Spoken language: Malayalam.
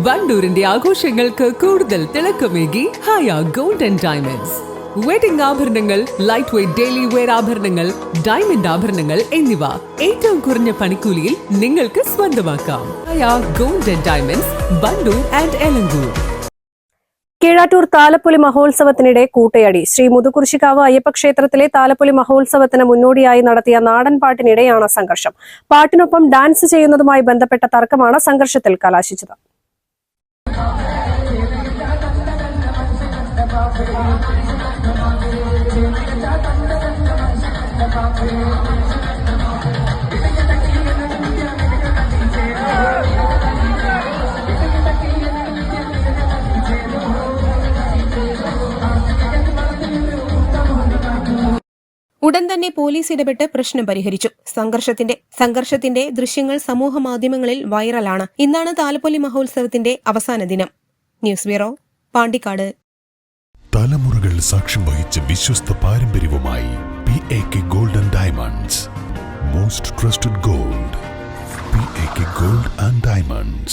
വണ്ടൂരിന്റെ ആഘോഷങ്ങൾക്ക് കൂടുതൽ തിളക്കമേകി Haya gold and diamonds. Wedding ആഭരണങ്ങൾ, ലൈറ്റ് വെയ്റ്റ് ഡെയിലി വെയർ ആഭരണങ്ങൾ, ഡയമണ്ട് ആഭരണങ്ങൾ എന്നിവ ഏറ്റവും കുറഞ്ഞ പണിക്കൂലിയിൽ നിങ്ങൾക്ക് സ്വന്തമാക്കാം. Haya gold and diamonds, Wandoor and Elankur. Keezhattur Thalappoli മഹോത്സവത്തിനിടെ കൂട്ടയടി. ശ്രീ മുതുകുരിശിക്കാവ് അയ്യപ്പക്ഷേത്രത്തിലെ താലപ്പൊലി മഹോത്സവത്തിന് മുന്നോടിയായി നടത്തിയ നാടൻ പാട്ടിനിടെയാണ് സംഘർഷം. പാട്ടിനൊപ്പം ഡാൻസ് ചെയ്യുന്നതുമായി ബന്ധപ്പെട്ട തർക്കമാണ് സംഘർഷത്തിൽ കലാശിച്ചത്. ഉടൻ തന്നെ പോലീസ് ഇടപെട്ട് പ്രശ്നം പരിഹരിച്ചു. സംഘർഷത്തിന്റെ ദൃശ്യങ്ങൾ സമൂഹ മാധ്യമങ്ങളിൽ വൈറലാണ്. ഇന്നാണ് താലപ്പൊലി മഹോത്സവത്തിന്റെ അവസാന ദിനം. News bureau, Pandikkad. തലമുറകൾ സാക്ഷ്യം വഹിച്ച വിശ്വസ്ത പാരമ്പര്യവുമായി PAK Gold and Diamonds. Most trusted gold. PAK Gold and Diamonds.